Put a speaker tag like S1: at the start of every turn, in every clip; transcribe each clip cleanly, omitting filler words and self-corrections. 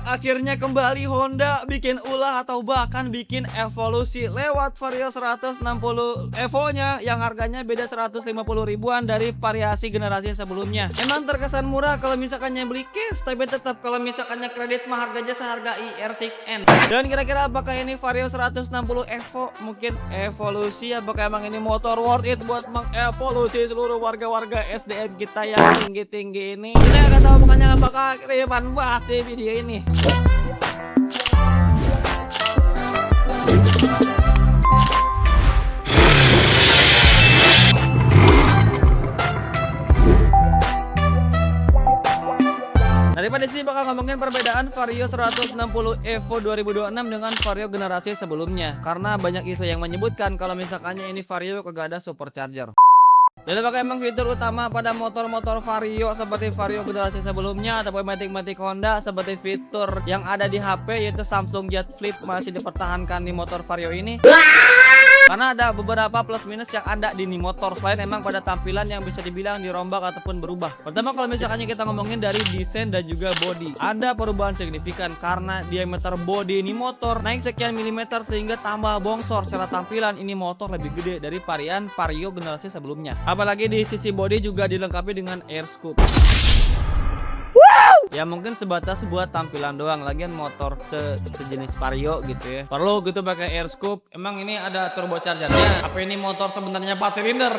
S1: Akhirnya kembali Honda bikin ulah atau bahkan bikin evolusi lewat Vario 160 Evo-nya yang harganya beda 150 ribuan dari variasi generasi sebelumnya. Emang terkesan murah kalau misalkannya beli cash, tapi tetap kalau misalkannya kredit mah harganya seharga IR6N. Dan kira-kira apakah ini Vario 160 Evo mungkin evolusi, apakah emang ini motor worth it buat mengevolusi seluruh warga-warga SDM kita yang tinggi-tinggi ini? Kita nggak tahu, makanya bakal Rifan bahas di video ini. Daripada sini bakal ngomongin perbedaan Vario 160 Evo 2026 dengan Vario generasi sebelumnya, karena banyak isu yang menyebutkan kalau misalkannya ini Vario kagak ada supercharger. Dan apakah emang fitur utama pada motor-motor Vario seperti Vario generasi sebelumnya ataupun Matic Honda seperti fitur yang ada di HP yaitu Samsung Jet Flip masih dipertahankan di motor Vario ini? Karena ada beberapa plus minus yang ada di nih motor, selain emang pada tampilan yang bisa dibilang dirombak ataupun berubah. Pertama, kalau misalkannya kita ngomongin dari desain dan juga body, ada perubahan signifikan karena diameter body ini motor naik sekian milimeter sehingga tambah bongsor. Secara tampilan ini motor lebih gede dari varian Vario generasi sebelumnya. Apalagi di sisi body juga dilengkapi dengan air scoop. Ya mungkin sebatas buat tampilan doang, lagian motor sejenis Vario gitu ya perlu gitu pakai air scoop. Emang ini ada turbochargernya? Apa ini motor sebenarnya 4 silinder?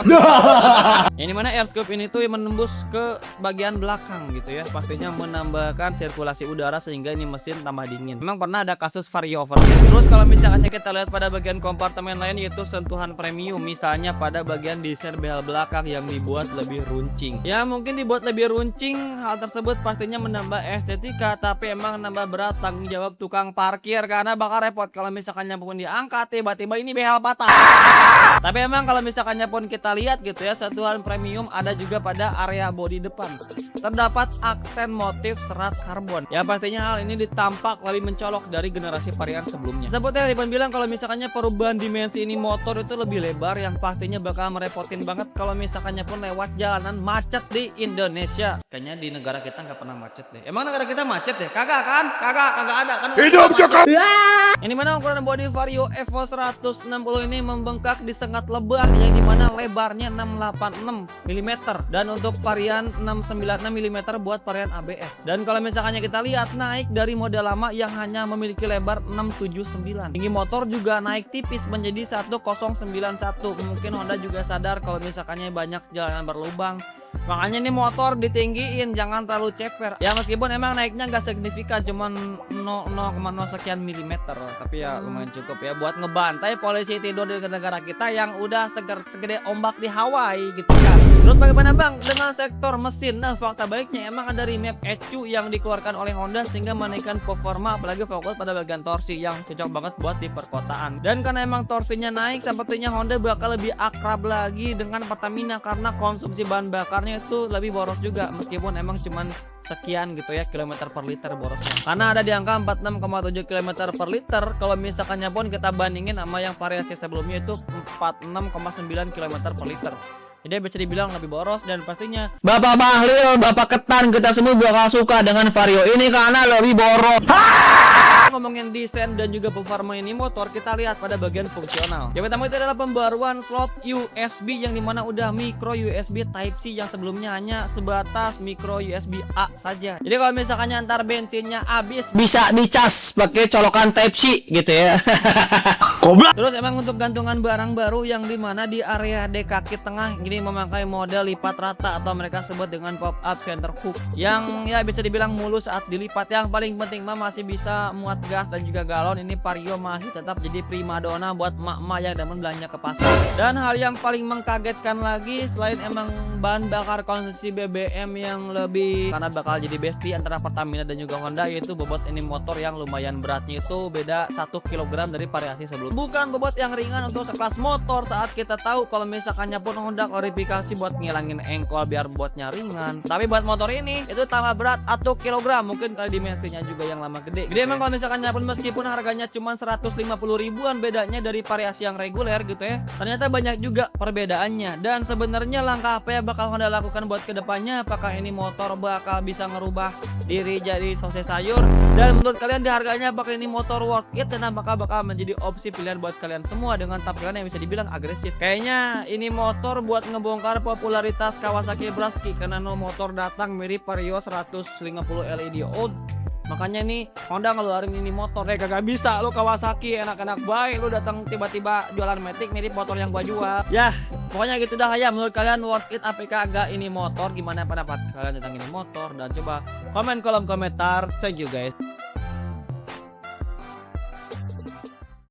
S1: Yang dimana air scoop ini tuh menembus ke bagian belakang gitu ya, pastinya menambahkan sirkulasi udara sehingga ini mesin tambah dingin. Memang pernah ada kasus Vario overheat. Terus kalau misalnya kita lihat pada bagian kompartemen lain yaitu sentuhan premium, misalnya pada bagian desain behel belakang yang dibuat lebih runcing. Ya mungkin dibuat lebih runcing, hal tersebut pastinya menambah estetika, tapi emang nambah berat tanggung jawab tukang parkir karena bakal repot kalau misalkannya pun diangkat tiba-tiba ini behel patah. Tapi emang kalau misalkannya pun kita lihat gitu ya, sentuhan premium ada juga pada area bodi depan. Terdapat aksen motif serat karbon. Ya pastinya hal ini ditampak lebih mencolok dari generasi varian sebelumnya. Seperti Rifan bilang, kalau misalkannya perubahan dimensi ini motor itu lebih lebar, yang pastinya bakal merepotin banget kalau misalkannya pun lewat jalanan macet di Indonesia. Kayaknya di negara kita nggak pernah macet deh. Emang negara kita macet ya? Kagak kan? Kagak ada kan?
S2: Hidup Jokowi.
S1: Ini mana ukuran bodi Vario Evo 160 ini membengkak di sengat lebah yang dimana lebarnya 686 mm dan untuk varian 696 mm buat varian ABS. Dan kalau misalkannya kita lihat naik dari model lama yang hanya memiliki lebar 679. Tinggi motor juga naik tipis menjadi 1091. Mungkin Honda juga sadar kalau misalkannya banyak jalanan berlubang, makanya ini motor ditinggiin, jangan terlalu ceper. Ya meskipun emang naiknya nggak signifikan, cuman 0,0 sekian milimeter, tapi ya lumayan cukup ya buat ngebantai polisi tidur di negara kita yang udah segede ombak di Hawaii gitu kan. Terus bagaimana bang dengan sektor mesin? Nah fakta baiknya emang ada remap ECU yang dikeluarkan oleh Honda sehingga menaikkan performa, apalagi fokus pada bagian torsi yang cocok banget buat di perkotaan. Dan karena emang torsinya naik, sepertinya Honda bakal lebih akrab lagi dengan Pertamina karena konsumsi bahan bakarnya itu lebih boros juga, meskipun emang cuman sekian gitu ya kilometer per liter borosnya, karena ada di angka 46,7 km per liter. Kalau misalkannya pun kita bandingin sama yang variasi sebelumnya itu 46,9 km per liter, jadi bisa dibilang lebih boros. Dan pastinya Bapak Bahlil, Bapak Ketan, kita semua bakal suka dengan Vario ini karena lebih boros. Ngomongin desain dan juga performa ini motor, kita lihat pada bagian fungsional. Yang pertama itu adalah pembaruan slot USB yang dimana udah micro USB Type C yang sebelumnya hanya sebatas micro USB A saja. Jadi kalau misalkannya antar bensinnya habis bisa dicas pakai colokan Type C gitu ya. Terus emang untuk gantungan barang baru yang dimana di area D kaki tengah ini memakai model lipat rata atau mereka sebut dengan pop up center hook yang ya bisa dibilang mulus saat dilipat. Yang paling penting mah masih bisa muat gas dan juga galon. Ini Vario masih tetap jadi primadona buat emak-emak yang demen belanja ke pasar. Dan hal yang paling mengkagetkan lagi, selain emang bahan bakar konsumsi BBM yang lebih, karena bakal jadi bestie antara Pertamina dan juga Honda, yaitu bobot ini motor yang lumayan beratnya itu beda 1 kg dari variasi sebelumnya. Bukan bobot yang ringan untuk sekelas motor, saat kita tahu kalau misalkannya pun Honda klarifikasi buat ngilangin engkol biar bobotnya ringan, tapi buat motor ini itu tambah berat 1 kg, mungkin kali dimensinya juga yang lama gede. Jadi emang kalau misalkannya pun meskipun harganya cuma 150 ribuan bedanya dari variasi yang reguler gitu ya, ternyata banyak juga perbedaannya. Dan sebenarnya langkah apa ya bakal Honda lakukan buat kedepannya? Apakah ini motor bakal bisa ngerubah diri jadi sosis sayur? Dan menurut kalian di harganya apakah ini motor worth it dan apakah bakal menjadi opsi pilihan buat kalian semua dengan tampilan yang bisa dibilang agresif? Kayaknya ini motor buat ngebongkar popularitas Kawasaki Brasky karena motor datang mirip Vario 150 LED old. Makanya nih Honda ngeluarin ini motor kagak bisa lu Kawasaki enak-enak baik lu datang tiba-tiba jualan Matic mirip motor yang gua jual. Ya, pokoknya gitu dah ya. Menurut kalian worth it apa kagak ini motor? Gimana pendapat kalian tentang ini motor? Dan coba komen kolom komentar. Thank you guys.